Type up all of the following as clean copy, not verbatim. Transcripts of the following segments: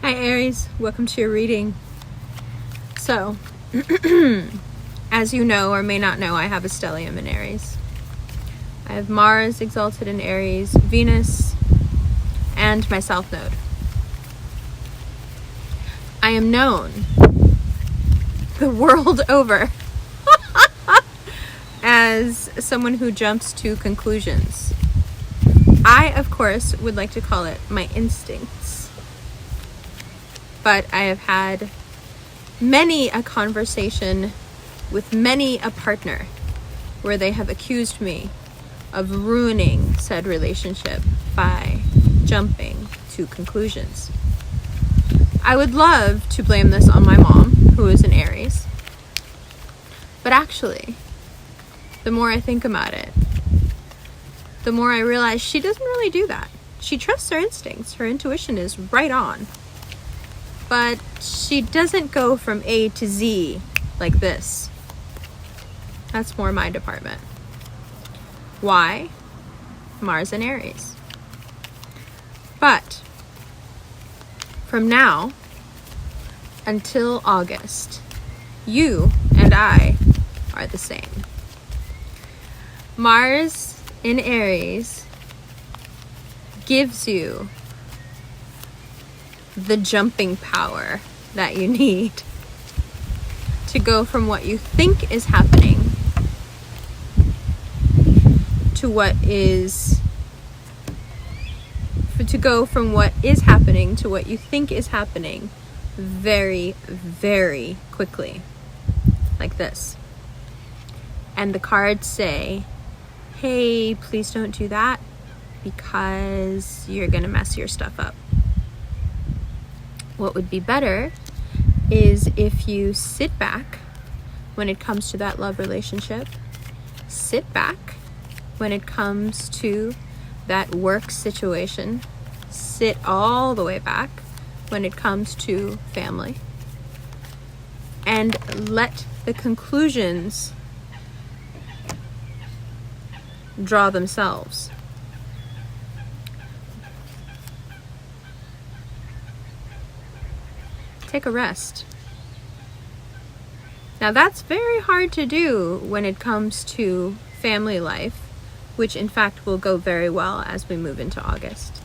Hi Aries, welcome to your reading. So, as you know or may not know, I have a stellium in Aries. I have Mars exalted in Aries, Venus, and my South Node. I am known the world over as someone who jumps to conclusions. I, of course, would like to call it my instincts. But I have had many a conversation with many a partner where they have accused me of ruining said relationship by jumping to conclusions. I would love to blame this on my mom, who is an Aries. But actually, the more I think about it, the more I realize she doesn't really do that. She trusts her instincts. Her intuition is right on. But she doesn't go from A to Z like this. That's more my department. Why? Mars and Aries. But from now until August, you and I are the same. Mars in Aries gives you the jumping power that you need to go from what you think is happening to what you think is happening very, very quickly, like this. And the cards say, hey, please don't do that because you're gonna mess your stuff up. What would be better is if you sit back when it comes to that love relationship, sit back when it comes to that work situation, sit all the way back when it comes to family, and let the conclusions draw themselves. Take a rest. Now that's very hard to do when it comes to family life, which in fact will go very well as we move into August.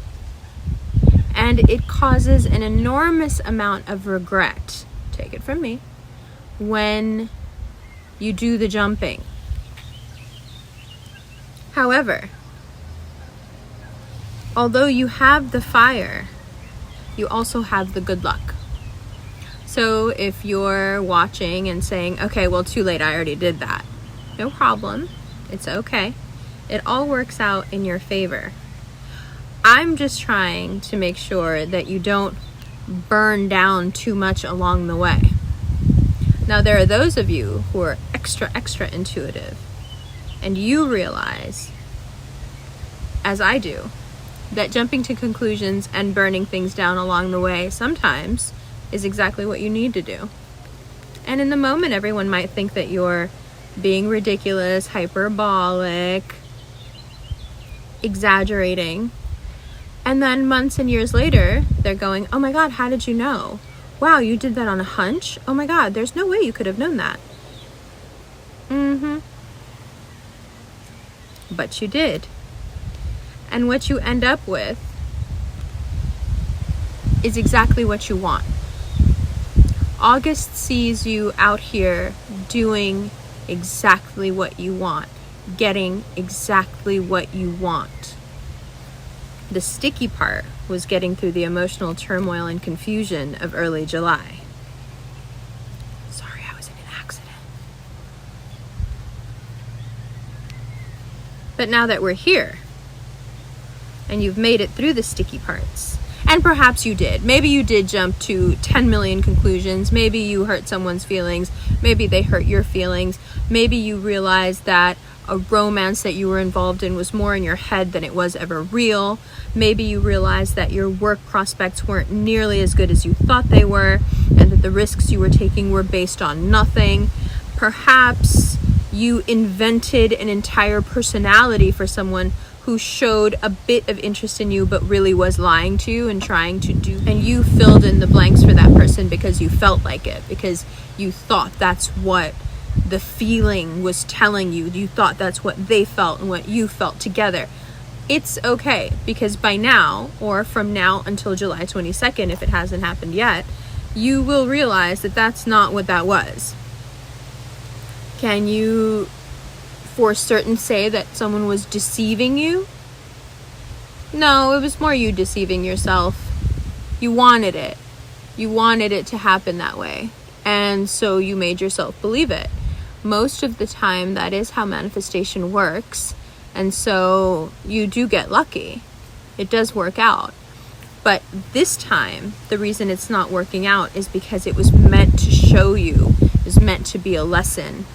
And it causes an enormous amount of regret, take it from me, when you do the jumping. However, although you have the fire, you also have the good luck. So if you're watching and saying, okay, well, too late, I already did that. No problem. It's okay. It all works out in your favor. I'm just trying to make sure that you don't burn down too much along the way. Now, there are those of you who are extra intuitive, and you realize, as I do, that jumping to conclusions and burning things down along the way sometimes is exactly what you need to do. And in the moment, everyone might think that you're being ridiculous, hyperbolic, exaggerating. And then months and years later, they're going, oh my God, how did you know? Wow, you did that on a hunch? Oh my God, there's no way you could have known that. But you did. And what you end up with is exactly what you want. August sees you out here doing exactly what you want, getting exactly what you want. The sticky part was getting through the emotional turmoil and confusion of early July. Sorry, I was in an accident. But now that we're here, and you've made it through the sticky parts, and perhaps you did. Maybe you did jump to 10 million conclusions. Maybe you hurt someone's feelings. Maybe they hurt your feelings. Maybe you realized that a romance that you were involved in was more in your head than it was ever real. Maybe you realized that your work prospects weren't nearly as good as you thought they were, and that the risks you were taking were based on nothing. Perhaps you invented an entire personality for someone who showed a bit of interest in you but really was lying to you and trying to do, and you filled in the blanks for that person because you felt like it, because you thought that's what the feeling was telling you. You thought that's what they felt and what you felt together. It's okay, because by now, or from now until July 22nd, if it hasn't happened yet, you will realize that that's not what that was. Can you for certain say that someone was deceiving you? No, it was more you deceiving yourself. You wanted it. You wanted it to happen that way. And so you made yourself believe it. Most of the time, that is how manifestation works. And so you do get lucky. It does work out. But this time, the reason it's not working out is because it was meant to show you, it was meant to be a lesson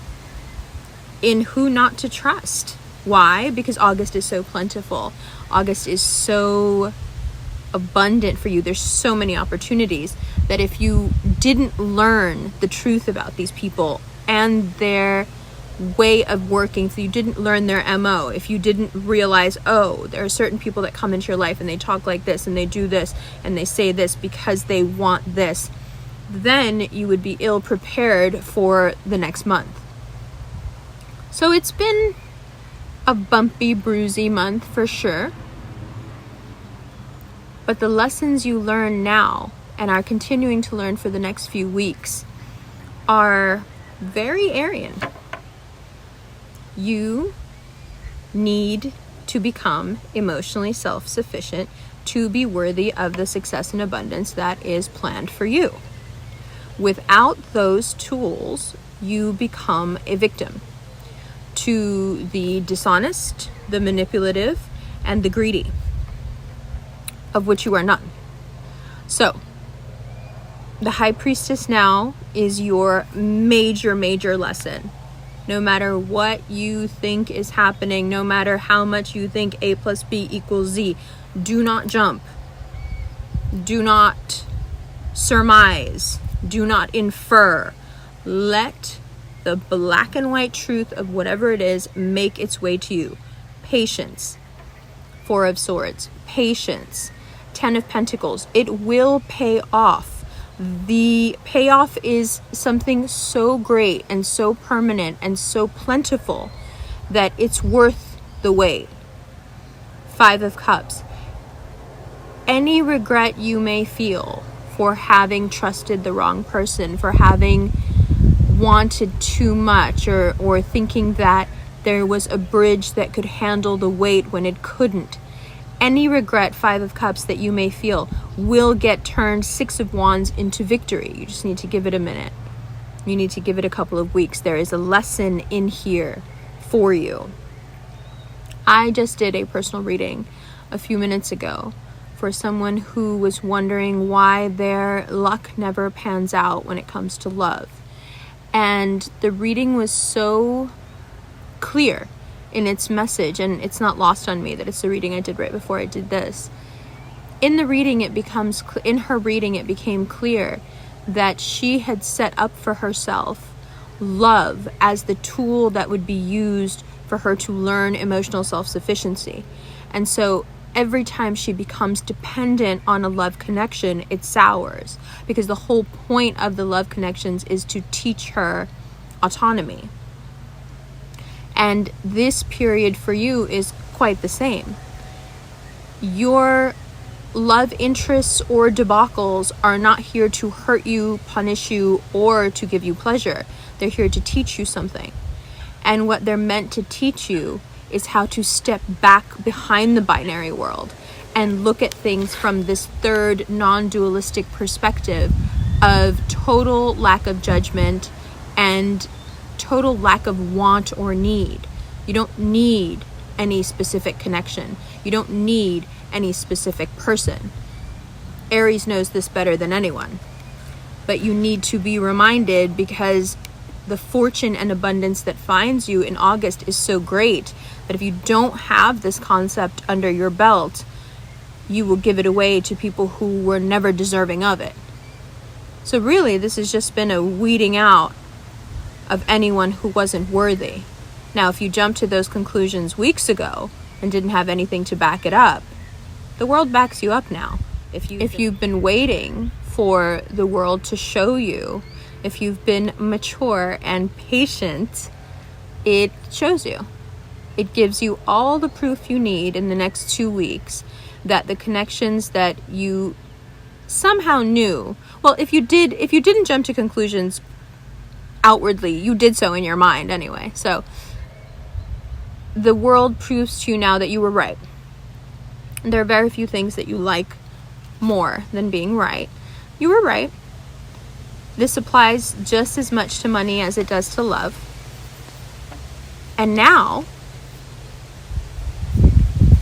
in who not to trust. Why? Because August is so plentiful. August is so abundant for you. There's so many opportunities that if you didn't learn the truth about these people and their way of working, if you didn't learn their MO, if you didn't realize, oh, there are certain people that come into your life and they talk like this and they do this and they say this because they want this, then you would be ill prepared for the next month. So it's been a bumpy, bruisey month for sure. But the lessons you learn now and are continuing to learn for the next few weeks are very Aryan. You need to become emotionally self-sufficient to be worthy of the success and abundance that is planned for you. Without those tools, you become a victim to the dishonest, the manipulative, and the greedy, of which you are none. So, the High Priestess now is your major lesson. No matter what you think is happening, no matter how much you think A plus B equals Z, do not jump. Do not surmise. Do not infer. Let the black and white truth of whatever it is make its way to you. Patience. Four of Swords. Patience. 10 of Pentacles. It will pay off. The payoff is something so great and so permanent and so plentiful that it's worth the wait. 5 of Cups. Any regret you may feel for having trusted the wrong person, for having wanted too much, or thinking that there was a bridge that could handle the weight when it couldn't. Any regret, 5 of Cups, that you may feel will get turned 6 of Wands into victory. You just need to give it a minute. You need to give it a couple of weeks. There is a lesson in here for you. I just did a personal reading a few minutes ago for someone who was wondering why their luck never pans out when it comes to love. And the reading was so clear in its message, and it's not lost on me that it's the reading I did right before I did this. In the reading, in her reading, it became clear that she had set up for herself love as the tool that would be used for her to learn emotional self-sufficiency. And so every time she becomes dependent on a love connection, it sours, because the whole point of the love connections is to teach her autonomy. And this period for you is quite the same. Your love interests or debacles are not here to hurt you, punish you, or to give you pleasure. They're here to teach you something. And what they're meant to teach you is how to step back behind the binary world and look at things from this third non-dualistic perspective of total lack of judgment and total lack of want or need. You don't need any specific connection. You don't need any specific person. Aries knows this better than anyone. But you need to be reminded, because the fortune and abundance that finds you in August is so great that if you don't have this concept under your belt, you will give it away to people who were never deserving of it. So really, this has just been a weeding out of anyone who wasn't worthy. Now, if you jumped to those conclusions weeks ago, and didn't have anything to back it up, the world backs you up now. If you've been waiting for the world to show you, if you've been mature and patient, it shows you. It gives you all the proof you need in the next 2 weeks that the connections that you somehow knew, well, if you didn't jump to conclusions outwardly, you did so in your mind anyway. So the world proves to you now that you were right. There are very few things that you like more than being right. You were right. This applies just as much to money as it does to love. And now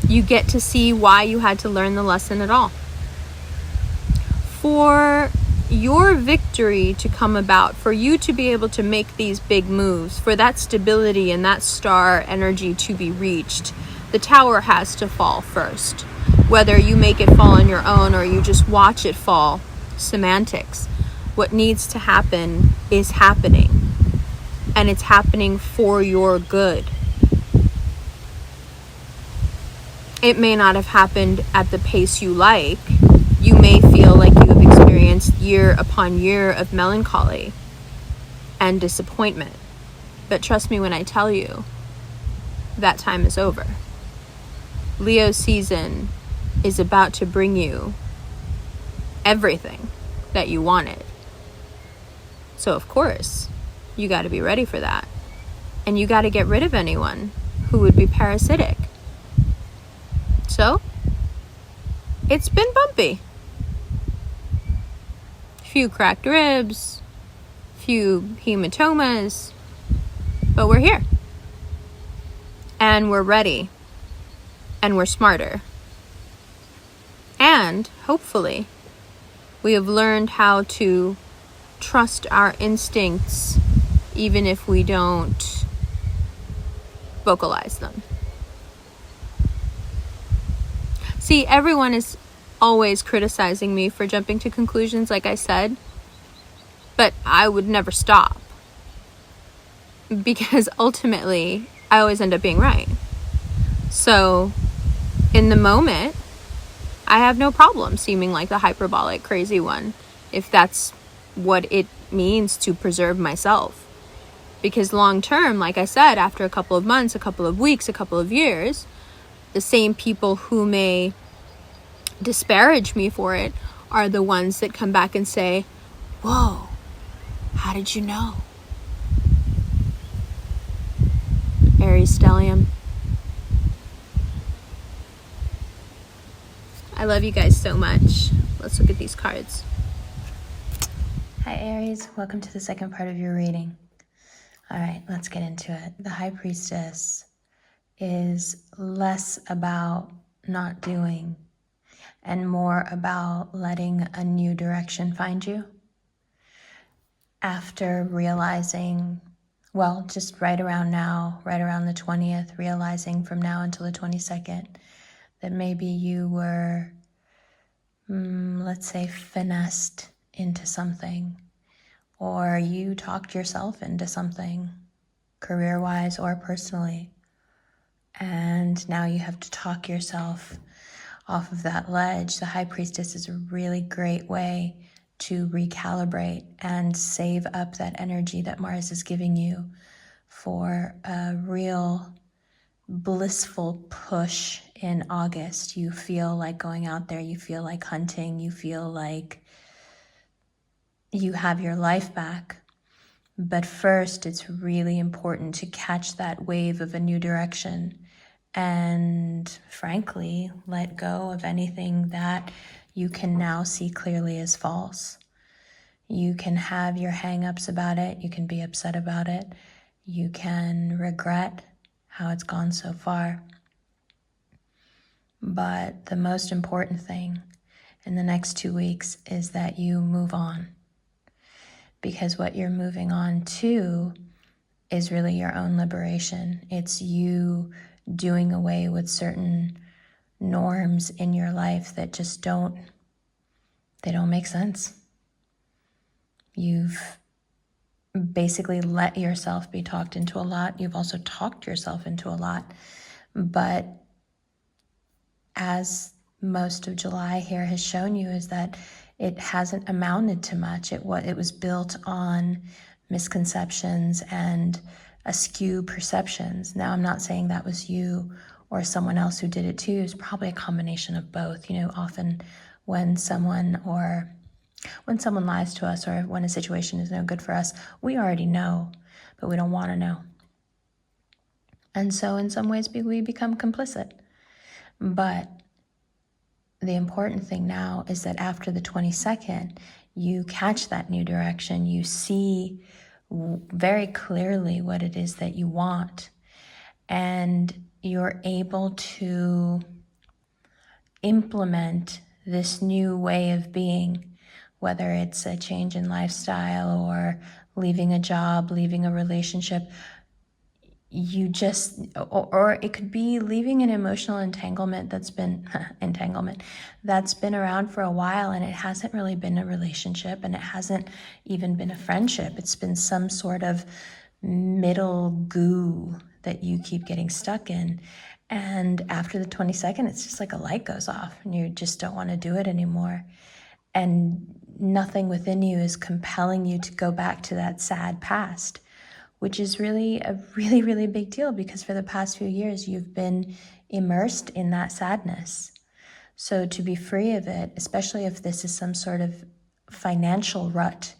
you get to see why you had to learn the lesson at all. For your victory to come about, for you to be able to make these big moves, for that stability and that star energy to be reached, the tower has to fall first. Whether you make it fall on your own or you just watch it fall, semantics. What needs to happen is happening. And it's happening for your good. It may not have happened at the pace you like. You may feel like you have experienced year upon year of melancholy and disappointment. But trust me when I tell you, that time is over. Leo season is about to bring you everything that you wanted. So of course, you got to be ready for that. And you got to get rid of anyone who would be parasitic. So, it's been bumpy. Few cracked ribs, few hematomas, but we're here. And we're ready. And we're smarter. And, hopefully, we have learned how to trust our instincts even if we don't vocalize them. See, everyone is always criticizing me for jumping to conclusions, like I said, but I would never stop because ultimately I always end up being right. So in the moment, I have no problem seeming like the hyperbolic crazy one if that's what it means to preserve myself. Because long term, like I said, after a couple of months, a couple of weeks, a couple of years, the same people who may disparage me for it are the ones that come back and say, "Whoa, how did you know?" Aries stellium. I love you guys so much. Let's look at these cards. Hi Aries, welcome to the second part of your reading. All right, let's get into it. The High Priestess is less about not doing and more about letting a new direction find you. After realizing, well, just right around now, right around the 20th, realizing from now until the 22nd that maybe you were, let's say, finessed into something, or you talked yourself into something, career-wise or personally. And now you have to talk yourself off of that ledge. The High Priestess is a really great way to recalibrate and save up that energy that Mars is giving you for a real blissful push in August. You feel like going out there, you feel like hunting, you feel like you have your life back. But first, it's really important to catch that wave of a new direction and, frankly, let go of anything that you can now see clearly as false. You can have your hang-ups about it. You can be upset about it. You can regret how it's gone so far. But the most important thing in the next 2 weeks is that you move on. Because what you're moving on to is really your own liberation. It's you doing away with certain norms in your life that just don't make sense. You've basically let yourself be talked into a lot. You've also talked yourself into a lot. But as most of July here has shown you, is that it hasn't amounted to much. It was built on misconceptions and askew perceptions. Now, I'm not saying that was you or someone else who did it too. It's probably a combination of both. You know, often when someone lies to us, or when a situation is no good for us, we already know, but we don't want to know. And so in some ways we become complicit. But the important thing now is that after the 22nd, you catch that new direction. You see very clearly what it is that you want. And you're able to implement this new way of being, whether it's a change in lifestyle or leaving a job, leaving a relationship. You just, or it could be leaving an emotional entanglement that's been around for a while, and it hasn't really been a relationship, and it hasn't even been a friendship. It's been some sort of middle goo that you keep getting stuck in. And after the 22nd, it's just like a light goes off and you just don't want to do it anymore. And nothing within you is compelling you to go back to that sad past, which is really a really, really big deal, because for the past few years, you've been immersed in that sadness. So to be free of it, especially if this is some sort of financial rut,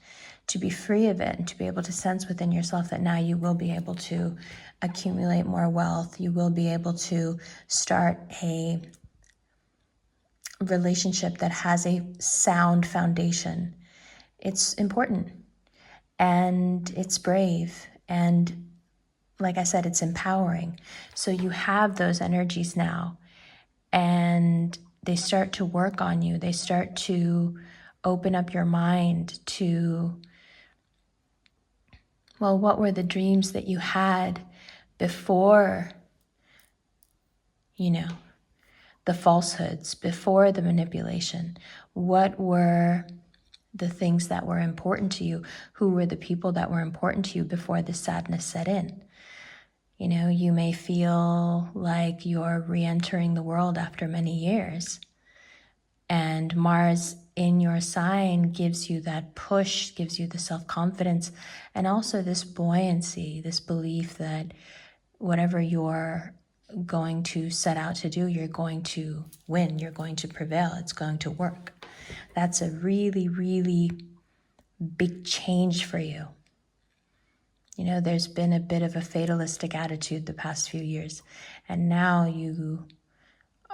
to be free of it and to be able to sense within yourself that now you will be able to accumulate more wealth, you will be able to start a relationship that has a sound foundation. It's important, and it's brave, and like I said, it's empowering. So you have those energies now, and they start to work on you. They start to open up your mind to, well, what were the dreams that you had before, the falsehoods, before the manipulation? What were the things that were important to you? Who were the people that were important to you before the sadness set in? You may feel like you're re-entering the world after many years. And Mars in your sign gives you that push, gives you the self-confidence, and also this buoyancy, this belief that whatever you're going to set out to do, you're going to win, you're going to prevail, it's going to work. That's a really, really big change for you. There's been a bit of a fatalistic attitude the past few years, and now you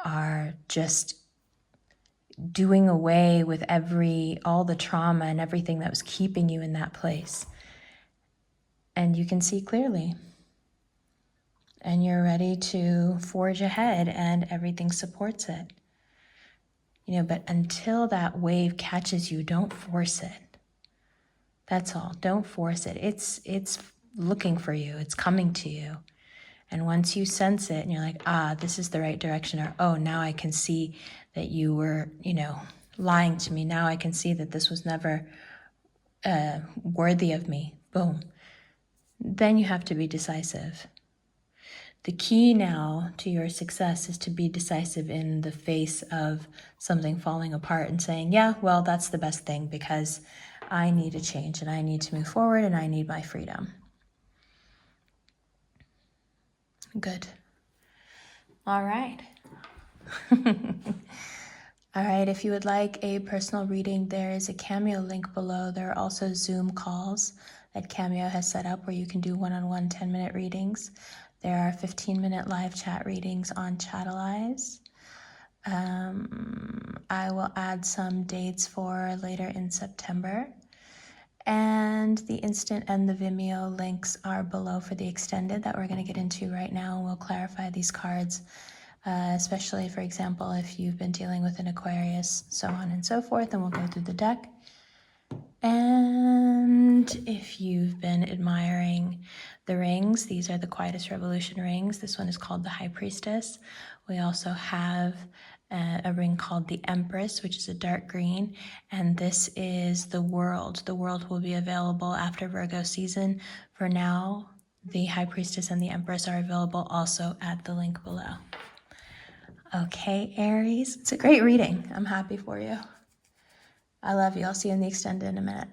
are just doing away with all the trauma and everything that was keeping you in that place. And you can see clearly. And you're ready to forge ahead, and everything supports it. But until that wave catches you, don't force it. That's all. Don't force it. It's looking for you. It's coming to you. And once you sense it and you're like, this is the right direction, or, oh, now I can see that you were, lying to me. Now I can see that this was never worthy of me. Boom. Then you have to be decisive. The key now to your success is to be decisive in the face of something falling apart and saying, yeah, well, that's the best thing, because I need a change and I need to move forward and I need my freedom. Good. All right. All right, if you would like a personal reading, there is a Cameo link below. There are also Zoom calls that Cameo has set up where you can do one-on-one 10-minute readings. There are 15-minute live chat readings on Chatalize. I will add some dates for later in September. And the Instant and the Vimeo links are below for the extended that we're going to get into right now. We'll clarify these cards, especially, for example, if you've been dealing with an Aquarius, so on and so forth, and we'll go through the deck. And if you've been admiring the rings, these are the Quietest Revolution rings. This one is called the High Priestess. We also have a ring called the Empress, which is a dark green, and this is the World. The World will be available after Virgo season. For now, the High Priestess and the Empress are available also at the link below. Okay, Aries. It's a great reading. I'm happy for you. I love you. I'll see you in the extended in a minute.